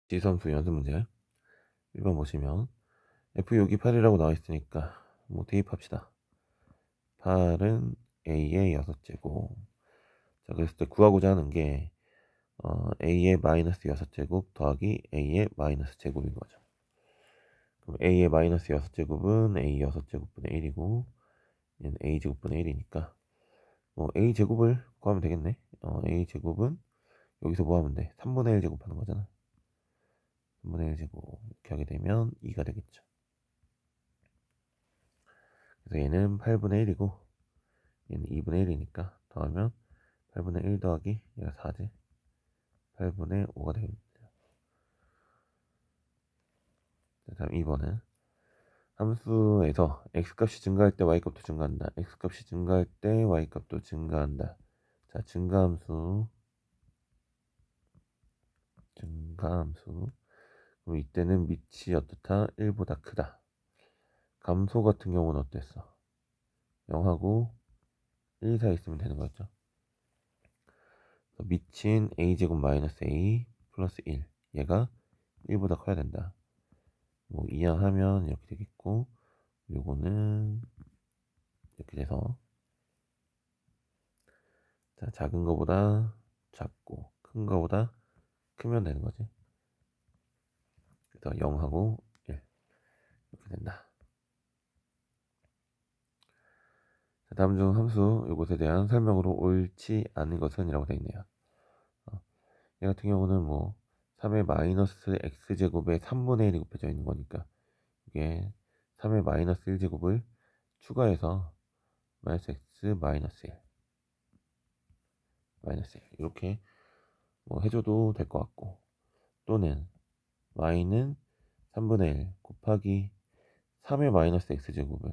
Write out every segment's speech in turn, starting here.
지수함수 연습 문제 1번 보시면 f 여기 8이라고 나와 있으니까 뭐 대입합시다. 8은 a의 6제곱. 자, 그랬을 때 구하고자 하는 게 a의 마이너스 6제곱 더하기 a의 마이너스 제곱인 거죠. 그럼 a의 마이너스 6제곱은 a 6제곱분의 1이고 얘는 a 제곱분의 1이니까 뭐 a 제곱을 구하면 되겠네. a 제곱은 여기서 뭐 하면 돼? 3분의 1 제곱하는 거잖아. 3분의 1 제곱 이렇게 하게 되면 2가 되겠죠. 그래서 얘는 8분의 1이고 얘는 2분의 1이니까 더하면 8분의 1 더하기 얘가 4지. 8분의 5가 되겠습니다. 다음 2번은 함수에서 x값이 증가할 때 y값도 증가한다. x값이 증가할 때 y값도 증가한다. 자, 증가함수. 그럼 이때는 밑이 어떻다? 1보다 크다. 감소 같은 경우는 어땠어? 0하고 1 사이 있으면 되는 거였죠. 밑인 a제곱 마이너스 a 플러스 1. 얘가 1보다 커야 된다. 뭐 이항하면 이렇게 되겠고 요거는 이렇게 돼서 자, 작은 거보다 작고 큰 거보다 크면 되는 거지. 그래서 0하고 1 이렇게 된다. 자, 다음 중 함수 이것에 대한 설명으로 옳지 않은 것은 이라고 되어 있네요. 얘 같은 경우는 뭐 3의 마이너스 x제곱에 3분의 1이 곱해져 있는 거니까 이게 3의 마이너스 1제곱을 추가해서 마이너스 x 마이너스 1 마이너스 1 이렇게 뭐 해줘도 될 것 같고, 또는 y는 3분의 1 곱하기 3의 마이너스 x제곱은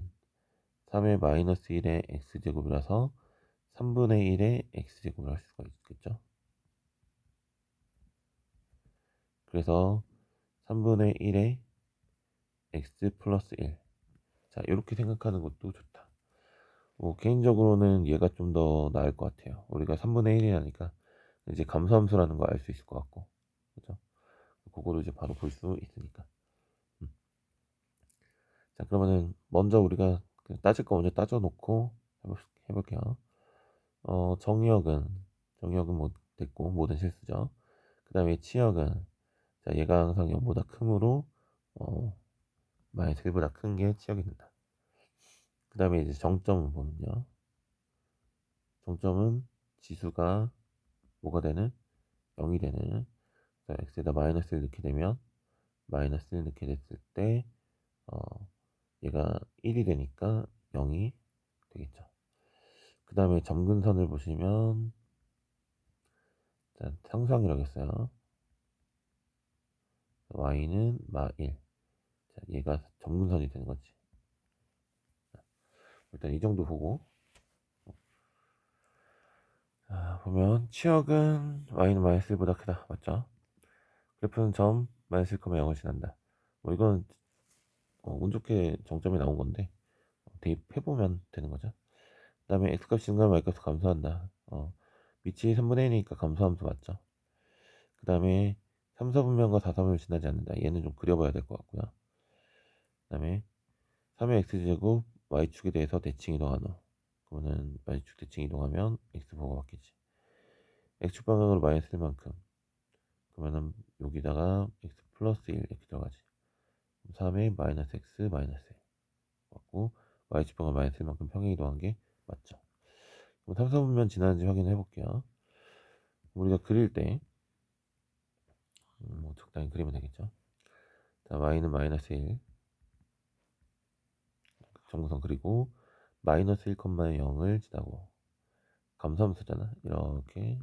3의 마이너스 1의 x제곱이라서 3분의 1의 x제곱을 할 수가 있겠죠. 그래서 3분의 1의 x 플러스 1. 자, 이렇게 생각하는 것도 좋다. 뭐 개인적으로는 얘가 좀 더 나을 것 같아요. 우리가 3분의 1이라니까 이제 감소함수라는 거 알 수 있을 것 같고, 그죠? 그거를 이제 바로 볼 수 있으니까. 자, 그러면은 먼저 우리가 따질 거 먼저 따져놓고 해볼게요. 정의역은 뭐 됐고 모든 실수죠. 그 다음에 치역은 자, 얘가 항상 0보다 크므로 마이너스 1보다 큰 게 치역이 된다. 그 다음에 이제 정점을 보면요. 정점은 지수가 뭐가 되는? 0이 되는. 자, x에다 마이너스 1 넣게 되면 마이너스 1 넣게 됐을 때 어, 얘가 1이 되니까 0이 되겠죠. 그 다음에 점근선을 보시면 자, 상수항이라고 했어요. y는 마1. 자, 얘가 점근선이 되는 거지. 일단 이 정도 보고, 자, 보면 치역은 y는 마이너스 1보다 크다. 맞죠? 그래프는 점 마이너스 1, 0을 지난다. 뭐 이건 운 좋게 정점이 나온 건데 대입해보면 되는 거죠. 그 다음에 x값이 증가하면 y값이 감소한다. 밑이 3분의 1이니까 감소함수 맞죠? 그 다음에 3, 4분면과 4, 3을 지나지 않는다. 얘는 좀 그려봐야 될 것 같고요. 그 다음에 3의 x제곱 y축에 대해서 대칭 이동하노. 그러면은 y축 대칭 이동하면 x번호가 바뀌지. x축 방향으로 마이너스 1만큼. 그러면은 여기다가 x 플러스 1 이렇게 들어가지. 3의 마이너스 x 마이너스 1 맞고, y축 방향 마이너스 1만큼 평행 이동한 게 맞죠. 그럼 3, 4분면 지나는지 확인해 볼게요. 우리가 그릴 때 뭐 적당히 그리면 되겠죠. 자, y는 마이너스 1 정구선 그리고 마이너스 1, 0을 지나고 감소함수잖아. 이렇게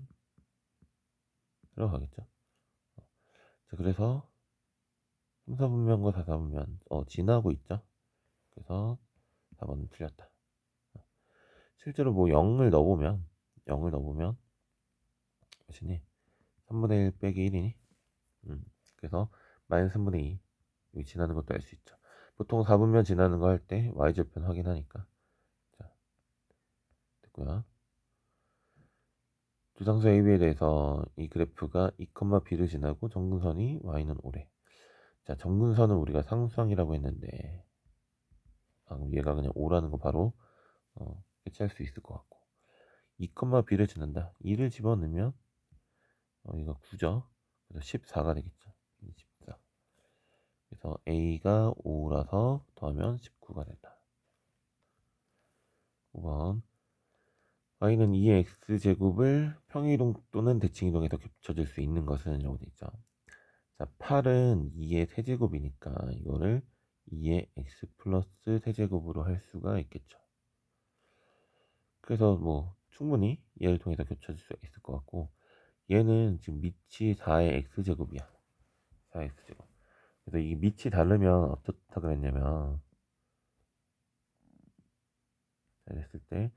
들어가겠죠. 자, 그래서 3, 4분면과 4, 4분면 지나고 있죠. 그래서 4번은 틀렸다. 실제로 뭐 0을 넣어보면 몇이니? 3분의 1 빼기 1이니? 그래서 마이너스 3분의 2 여기 지나는 것도 알 수 있죠. 보통 4분면 지나는 거 할 때 y절편 확인하니까. 자, 됐고요. 두상수 AB에 대해서 이 그래프가 2, B를 지나고 정근선이 Y는 오래. 자, 정근선은 우리가 상수항이라고 했는데, 그럼 얘가 그냥 O라는 거 바로 캐치할 수 있을 것 같고, 2, B를 지난다. 2를 집어넣으면 이거 9죠. 그래서 14가 되겠죠. 14. 그래서 A가 5라서 더하면 19가 된다. 5번. Y는 2의 X제곱을 평이동 또는 대칭이동에서 겹쳐질 수 있는 것은 이라고 되어 있죠. 자, 8은 2의 세제곱이니까 이거를 2의 X 플러스 세제곱으로 할 수가 있겠죠. 그래서 뭐 충분히 얘를 통해서 겹쳐질 수 있을 것 같고, 얘는 지금 밑이 4의 X제곱이야. 4의 X제곱. 그래서 이 밑이 다르면 어떻다 그랬냐면, 자, 이랬을 때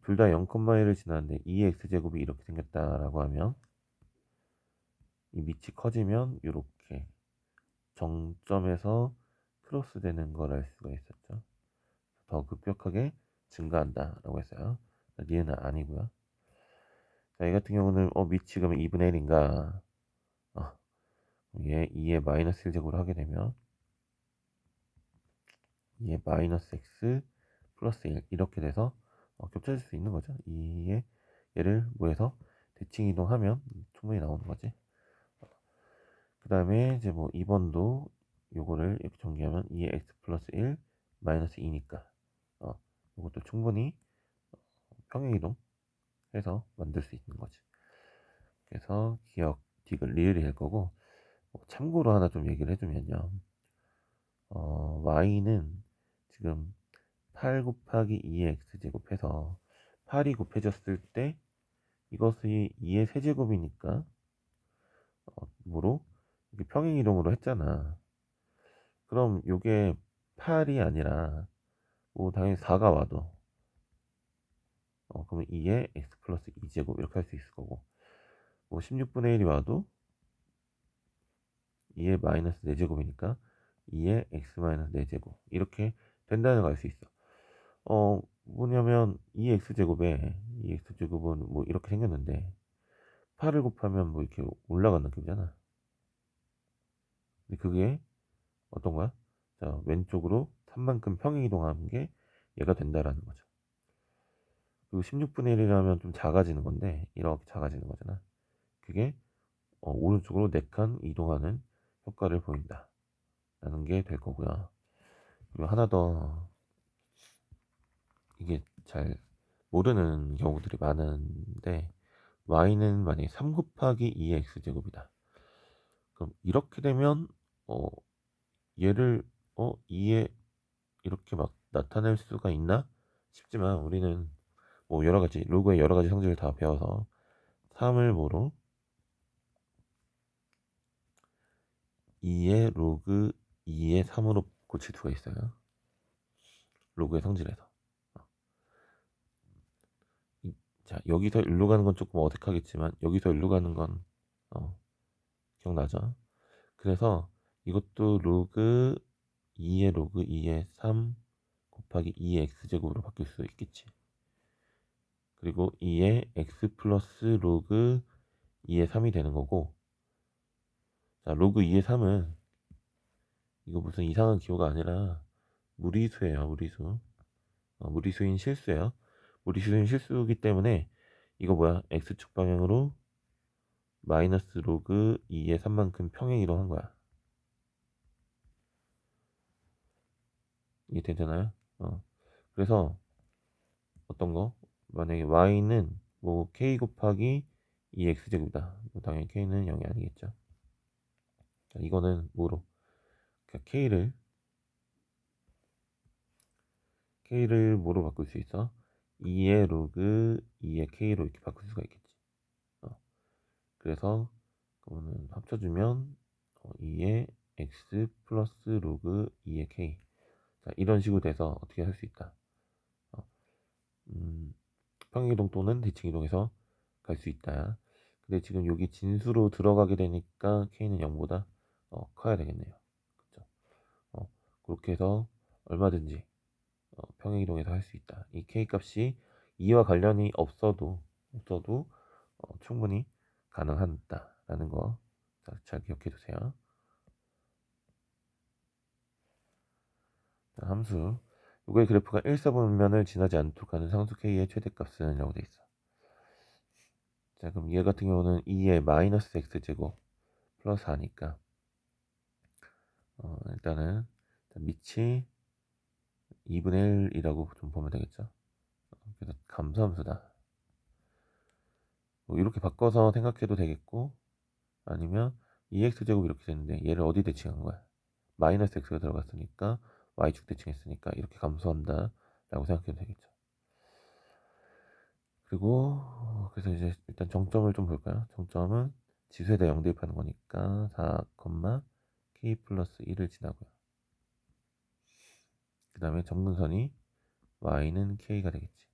둘 다 0,1을 지났는데 2의 X제곱이 이렇게 생겼다라고 하면, 이 밑이 커지면 이렇게 정점에서 크로스 되는 걸 알 수가 있었죠. 더 급격하게 증가한다라고 했어요. 얘는 아니고요. 자, 이 같은 경우는 밑이 그러면 2분의 1인가, 얘 2의 마이너스 1제곱을 하게 되면 2의 마이너스 x 플러스 1 이렇게 돼서 겹쳐질 수 있는 거죠. 2의 얘를 뭐해서 대칭 이동하면 충분히 나오는 거지. 그 다음에 이제 뭐 2번도 요거를 이렇게 전개하면 2의 x 플러스 1 마이너스 2니까 요것도 충분히 평행이동 해서 만들 수 있는 거지. 그래서 기억 리을이 될 거고, 참고로 하나 좀 얘기를 해주면요. y는 지금 8 곱하기 2의 x제곱 해서 8이 곱해졌을 때 이것이 2의 세제곱이니까 뭐로 이렇게 평행이동으로 했잖아. 그럼 요게 8이 아니라 뭐 당연히 4가 와도 그러면 2의 x 플러스 2제곱 이렇게 할 수 있을 거고, 뭐 16분의 1이 와도 2의 마이너스 4제곱이니까 2의 x 마이너스 4제곱 이렇게 된다는 걸 알 수 있어. 뭐냐면 2x제곱에 2x제곱은 뭐 이렇게 생겼는데 8을 곱하면 뭐 이렇게 올라가는 느낌이잖아. 근데 그게 어떤 거야? 자, 왼쪽으로 3만큼 평행이동하는 게 얘가 된다라는 거죠. 그리고 16분의 1이라면 좀 작아지는 건데 이렇게 작아지는 거잖아. 그게 오른쪽으로 4칸 이동하는 효과를 보인다 라는 게 될 거고요. 그리고 하나 더, 이게 잘 모르는 경우들이 많은데, y는 만약에 3 곱하기 2의 x제곱이다. 그럼 이렇게 되면 얘를 2에 이렇게 막 나타낼 수가 있나 싶지만, 우리는 뭐 여러가지 로그의 여러가지 성질을 다 배워서 3을 뭐로 2의 로그 2의 3으로 고칠 수가 있어요. 로그의 성질에서. 자, 여기서 일로 가는 건 조금 어색하겠지만 여기서 일로 가는 건 기억나죠? 그래서 이것도 로그 2의 로그 2의 3 곱하기 2의 x제곱으로 바뀔 수 있겠지. 그리고 2의 x 플러스 로그 2의 3이 되는 거고, 자, 로그 2의 3은 이거 무슨 이상한 기호가 아니라 무리수예요. 무리수. 무리수인 실수예요. 무리수인 실수이기 때문에 이거 뭐야? x축 방향으로 마이너스 로그 2의 3만큼 평행이동 한 거야. 이게 되잖아요. 그래서 어떤 거? 만약에 y는 뭐 k 곱하기 2x제곱이다. 당연히 k는 0이 아니겠죠. 자, 이거는 뭐로? 그러니까 k를 뭐로 바꿀 수 있어? 2의 로그 2의 k로 이렇게 바꿀 수가 있겠지. 그래서 그거는 합쳐주면 2의 x 플러스 로그 2의 k. 자, 이런 식으로 돼서 어떻게 할 수 있다. 평행이동 또는 대칭이동에서 갈 수 있다. 근데 지금 여기 진수로 들어가게 되니까 k는 0보다 커야 되겠네요. 그렇죠? 그렇게 해서 얼마든지 평행이동에서 할 수 있다. 이 k 값이 2와 관련이 없어도 충분히 가능하다라는 거 잘 기억해 두세요. 자, 함수. 요거의 그래프가 1사분면을 지나지 않도록 하는 상수 k의 최대값은 라고 돼 있어. 자, 그럼 얘 같은 경우는 2의 마이너스 x제곱 플러스 4니까 일단은 밑이 2분의 1이라고 좀 보면 되겠죠. 그래서 감소함수다. 뭐 이렇게 바꿔서 생각해도 되겠고, 아니면 2x제곱 이렇게 됐는데 얘를 어디 대칭한 거야? 마이너스 x가 들어갔으니까 y축 대칭했으니까 이렇게 감소한다 라고 생각해도 되겠죠. 그리고 그래서 이제 일단 정점을 좀 볼까요? 정점은 지수에다 0 대입하는 거니까 4, k 플러스 1을 지나고요. 그 다음에 점근선이 y는 k가 되겠지.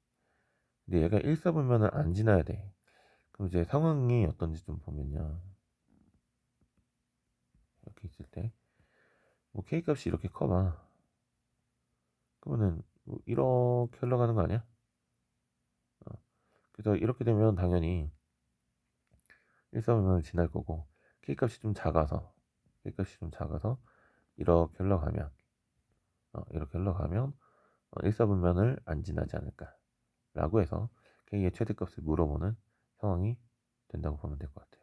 근데 얘가 1사분면을 안 지나야 돼. 그럼 이제 상황이 어떤지 좀 보면요. 이렇게 있을 때, 뭐 k 값이 이렇게 커봐. 그러면은 뭐 이렇게 흘러가는 거 아니야? 그래서 이렇게 되면 당연히 1사분면을 지날 거고, k 값이 좀 작아서 이렇게 흘러가면, 이렇게 흘러가면 1사분면을 안 지나지 않을까 라고 해서 k의 최대값을 물어보는 상황이 된다고 보면 될 것 같아요.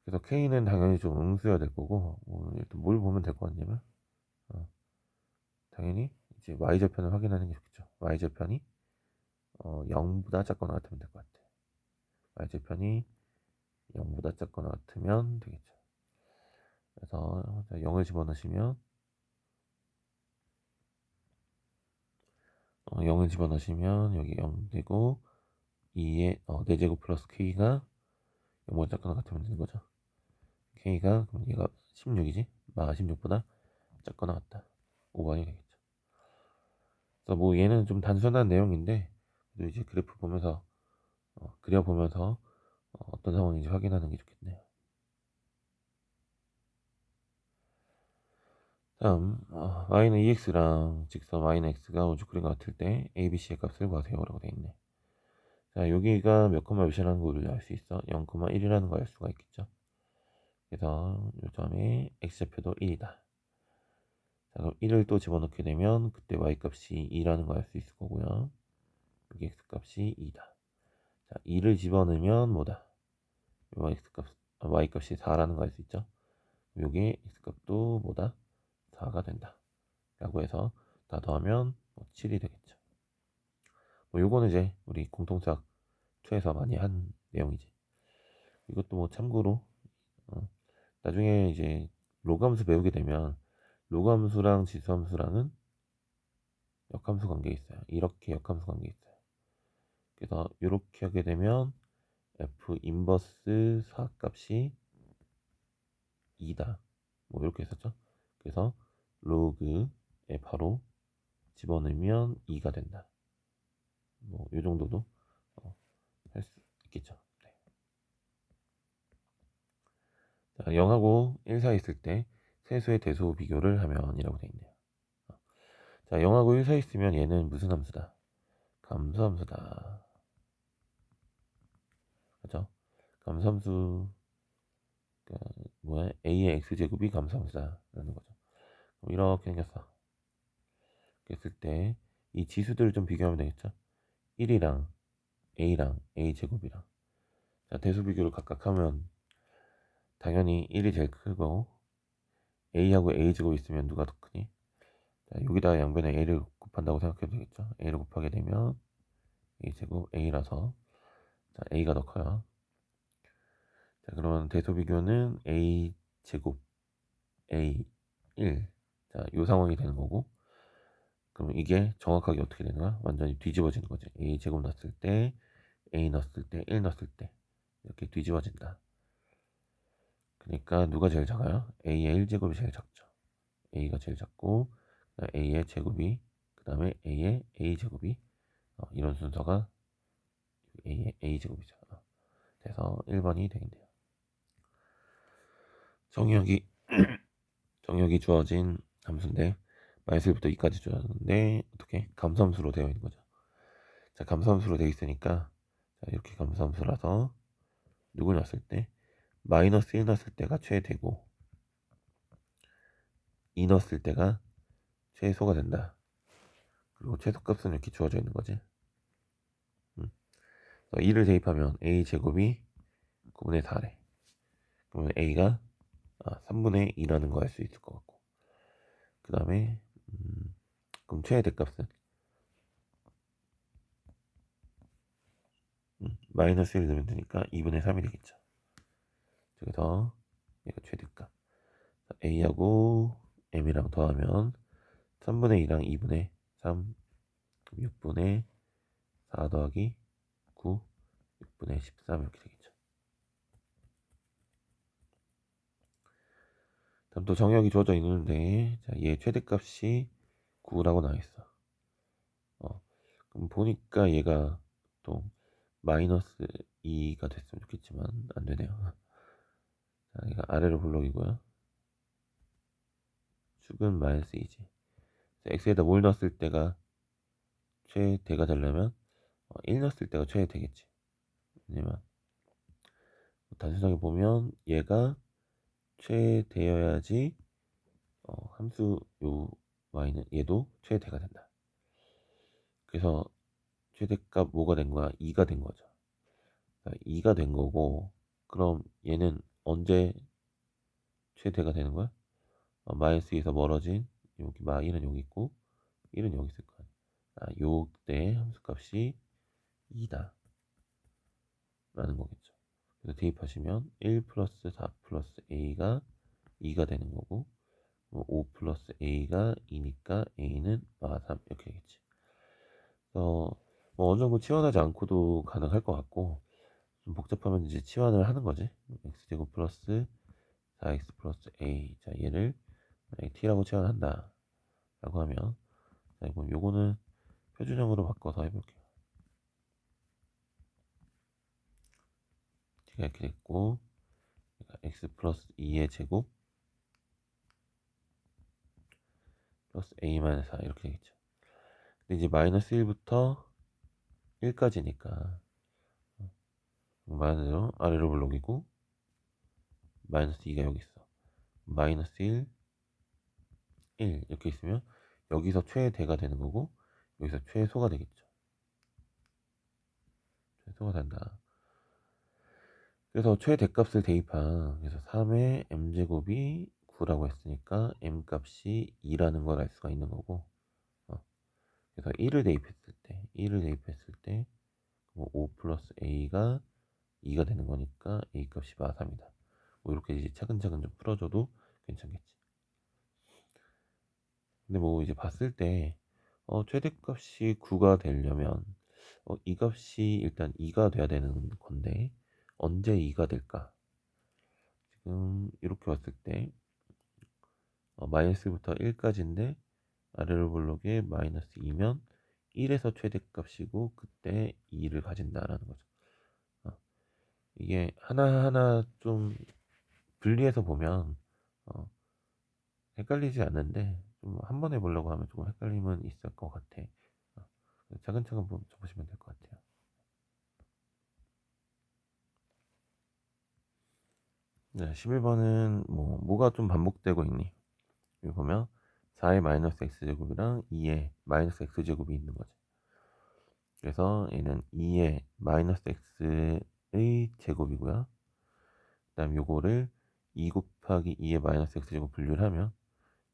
그래서 k는 당연히 좀 음수여야 될 거고, 일단 뭘 보면 될 것 같냐면 당연히 이제 y절편을 확인하는 게 좋겠죠. y절편이 0보다 작거나 같으면 될 것 같아요. y절편이 0보다 작거나 같으면 되겠죠. 그래서 0을 집어넣으시면 0을 집어넣으시면 여기 0 되고 2의 4제곱 플러스 k가 0보다 작거나 같으면 되는 거죠. k가 그럼 얘가 16이지? 16보다 작거나 같다. 5번이 되겠죠. 그래서 뭐 얘는 좀 단순한 내용인데 또 이제 그래프 보면서 그려보면서 어떤 상황인지 확인하는 게 좋겠네요. 다음 y는 ex랑 직선 y는 x가 우주그림과 같을 때 abc의 값을 구하세요 라고 돼 있네. 자, 여기가 몇 콤마 몇이라는 걸 알 수 있어. 0,1이라는 걸 알 수가 있겠죠. 그래서 요점에 x좌표도 1이다. 자, 그럼 1을 또 집어넣게 되면 그때 y값이 2라는 걸 알 수 있을 거고요. 여기 x값이 2다. 자, 2를 집어넣으면 뭐다? y값이 4라는 걸 알 수 있죠. 여기 x값도 뭐다? 4가 된다. 라고 해서 다 더하면 7이 되겠죠. 뭐 요거는 이제 우리 공통수학 2에서 많이 한 내용이지. 이것도 뭐 참고로 나중에 이제 로그함수 배우게 되면 로그함수랑 지수함수랑은 역함수 관계 있어요. 이렇게 역함수 관계 있어요. 그래서 이렇게 하게 되면 f 인버스 4값이 2다. 뭐 이렇게 했었죠. 그래서 로그에 바로 집어넣으면 2가 된다. 뭐 이 정도도 할 수 있겠죠. 네. 자, 0하고 1 사이 있을 때 세수의 대소 비교를 하면이라고 되어 있네요. 자, 0하고 1 사이 있으면 얘는 무슨 함수다? 감소함수다. 그죠? 감소함수 뭐야? a의 x제곱이 감소함수다라는 거죠. 이렇게 생겼어. 그랬을 때 이 지수들을 좀 비교하면 되겠죠? 1이랑 a랑 a제곱이랑 자, 대소 비교를 각각 하면 당연히 1이 제일 크고 a하고 a제곱 있으면 누가 더 크니? 자, 여기다 양변에 a를 곱한다고 생각해도 되겠죠? a를 곱하게 되면 a제곱 a라서 자, a가 더 커요. 자, 그러면 대소 비교는 a 제곱 a 1. 자, 요 상황이 되는 거고. 그럼 이게 정확하게 어떻게 되나? 완전히 뒤집어지는 거죠. a 제곱 넣었을 때, a 넣었을 때, 1 넣었을 때 이렇게 뒤집어진다. 그러니까 누가 제일 작아요? a의 1제곱이 제일 작죠. a가 제일 작고 a의 제곱이 그 다음에 a의 a제곱이 이런 순서가 a의 a제곱이죠. 그래서 1번이 되겠네요. 정의역이 정의역이 주어진 함수인데 마이너스부터 2까지 주어졌는데 어떻게 감소함수로 되어 있는 거죠. 자, 감소함수로 되어 있으니까 자, 이렇게 감소함수라서 누구 넣었을 때 마이너스 1 넣었을 때가 최대고 2 넣었을 때가 최소가 된다. 그리고 최소값은 이렇게 주어져 있는 거지. 2를 대입하면 a 제곱이 9분의 4래. 그러면 a가 3분의 2라는 거 알 수 있을 것 같고, 그 다음에 그럼 최대값은 마이너스 1 넣으면 되니까 2분의 3이 되겠죠. 그래서 얘가 최대값. a하고 m이랑 더하면 3분의 2랑 2분의 3, 6분의 4 더하기 9, 6분의 13 이렇게 되겠죠. 다음 또 정역이 주어져 있는데, 자, 얘 최대값이 9라고 나와있어. 그럼 보니까 얘가 또 마이너스 2가 됐으면 좋겠지만 안 되네요. 자, 얘가 아래로 블록이고요. 축은 마이너스 2지. x에다 뭘 넣었을 때가 최대가 되려면 1 넣었을 때가 최대겠지. 왜냐면 단순하게 보면 얘가 최대여야지 함수 요 y는 얘도 최대가 된다. 그래서 최대값 뭐가 된 거야? 2가 된 거죠. 2가 된 거고, 그럼 얘는 언제 최대가 되는 거야? 마이너스 2에서 멀어진 여기 1은 여기 있고 1은 여기 있을 거야. 요때 함수값이 2다 라는 거겠죠. 그래서 대입하시면 1 플러스 4 플러스 a가 2가 되는 거고, 5 플러스 a가 2니까 a는 3 이렇게 되겠지. 그래서 뭐 어느 정도 치환하지 않고도 가능할 것 같고, 좀 복잡하면 이제 치환을 하는 거지. x제곱 플러스 4x 플러스 a. 자, 얘를 t라고 치환한다 라고 하면, 자, 그럼 요거는 표준형으로 바꿔서 해볼게요. t가 이렇게 됐고, x 플러스 2의 제곱 플러스 a 마이너스 4 이렇게 되겠죠. 근데 이제 마이너스 1부터 1까지니까 마이너스 아래로 블록이고, 마이너스 2가 여기 있어. 마이너스 1, 1 이렇게 있으면 여기서 최대가 되는 거고, 여기서 최소가 되겠죠. 최소가 된다. 그래서 최대값을 대입한, 그래서 3의 m제곱이 9라고 했으니까 m값이 2라는 걸 알 수가 있는 거고, 그래서 1을 대입했을 때 5 플러스 a가 2가 되는 거니까 a 값이 3이다. 뭐 이렇게 이제 차근차근 좀 풀어줘도 괜찮겠지. 근데 뭐 이제 봤을 때 최대값이 9가 되려면 이 값이 일단 2가 돼야 되는 건데 언제 2가 될까? 지금 이렇게 봤을 때 마이너스부터 1까지인데 아래로 블록에 마이너스 2면 1에서 최대값이고 그때 2를 가진다라는 거죠. 이게 하나하나 좀 분리해서 보면 헷갈리지 않는데 좀 한 번에 보려고 하면 조금 헷갈림은 있을 것 같아. 차근차근 보시면 될 것 같아요. 네, 11번은 뭐가 좀 반복되고 있니? 여기 보면 4의 마이너스 x제곱이랑 2의 마이너스 x제곱이 있는 거지. 그래서 얘는 2의 마이너스 x의 제곱이고요. 그 다음 요거를 2 곱하기 2의 마이너스 x제곱 분류를 하면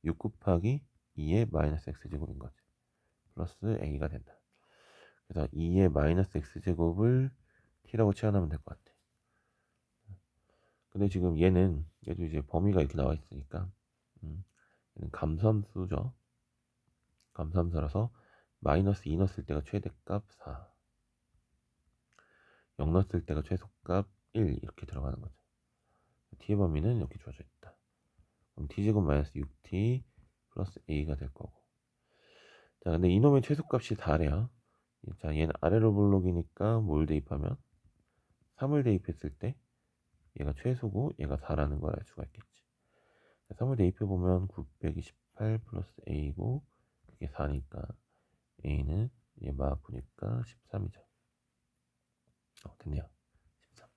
6 곱하기 2의 마이너스 x제곱인 거지. 플러스 a가 된다. 그래서 2의 마이너스 x제곱을 t라고 치환하면 될 것 같아. 근데 지금 얘도 이제 범위가 이렇게 나와 있으니까 얘는 감소함수죠. 감소함수라서 마이너스 2 넣었을 때가 최대값 4, 0 넣었을 때가 최소값 1 이렇게 들어가는 거죠. t의 범위는 이렇게 주어져 있다. 그럼 t제곱 마이너스 6t 플러스 a가 될 거고. 자, 근데 이놈의 최소값이 4래요. 자, 얘는 아래로 블록이니까 뭘 대입하면 3을 대입했을 때 얘가 최소고 얘가 4라는 걸 알 수가 있겠지. 3을 대입해보면 928 플러스 a고 그게 4니까 a는 얘 마구니까 13이죠. 됐네요. 13.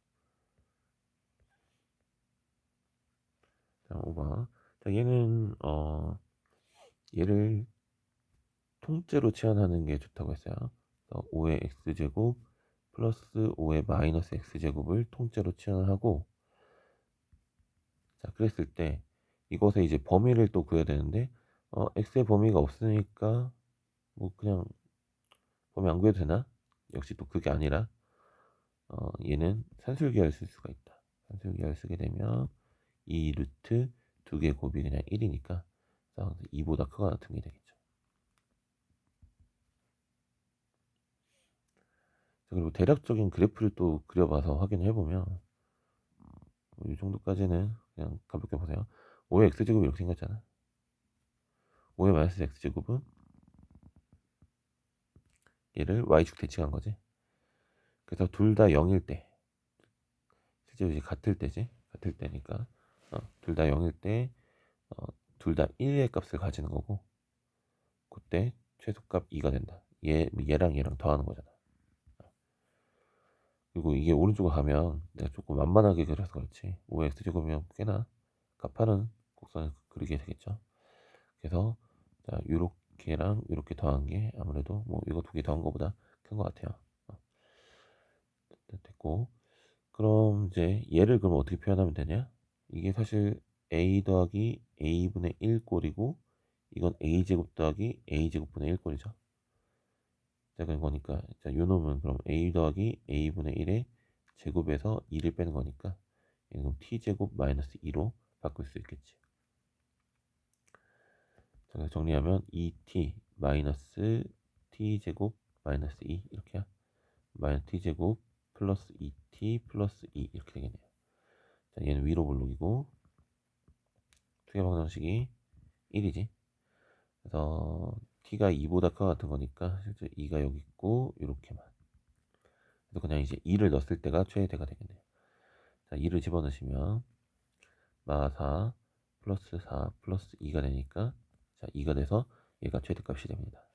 자, 5번. 자, 얘는 얘를 통째로 치환하는 게 좋다고 했어요. 5의 x제곱 플러스 5의 마이너스 x제곱을 통째로 치환하고, 자, 그랬을 때 이것의 이제 범위를 또 구해야 되는데, x의 범위가 없으니까 뭐 그냥 범위 안 구해도 되나? 역시 또 그게 아니라 얘는 산술기하를 쓸 수가 있다. 산술기하를 쓰게 되면 이 루트 두 개 곱이 그냥 1이니까 2보다 크거나 같은 게 되겠죠. 그리고 대략적인 그래프를 또 그려봐서 확인해보면 이 정도까지는 그냥 가볍게 보세요. 5의 x제곱이 이렇게 생겼잖아. 5의 마이너스 x제곱은 얘를 y축 대칭한 거지. 그래서 둘 다 0일 때, 실제로 이제 같을 때지. 같을 때니까 둘 다 0일 때 둘 다 1의 값을 가지는 거고, 그때 최소값 2가 된다. 얘랑 얘랑 더하는 거잖아. 그리고 이게 오른쪽으로 가면 내가 조금 만만하게 그려서 그렇지 5x제곱이면 꽤나 값하는 곡선을 그리게 되겠죠. 그래서 자, 요렇게랑 요렇게 더한 게 아무래도 뭐 이거 두 개 더한 거보다 큰 것 같아요. 됐고, 그럼 이제 얘를 그럼 어떻게 표현하면 되냐? 이게 사실 a 더하기 a분의 1 꼴이고, 이건 a제곱 더하기 a제곱분의 1 꼴이죠. 자, 그런 거니까 자, 요 놈은 그럼 a 더하기 a분의 1의 제곱에서 2를 빼는 거니까 이건 t제곱 마이너스 2로 바꿀 수 있겠지. 자, 그래서 정리하면 2t 마이너스 t제곱 마이너스 2 이렇게야. 마이너스 t제곱 플러스 2t 플러스 2 이렇게 되겠네요. 자, 얘는 위로 볼록이고 투개 방정식이 1이지. 그래서 t가 2보다 크거 같은 거니까 실제 2가 여기 있고 이렇게만. 그래서 그냥 이제 2를 넣었을 때가 최대가 되겠네요. 자, 2를 집어넣으시면 마4 플러스 4 플러스 2가 되니까 자, 2가 돼서 얘가 최대값이 됩니다.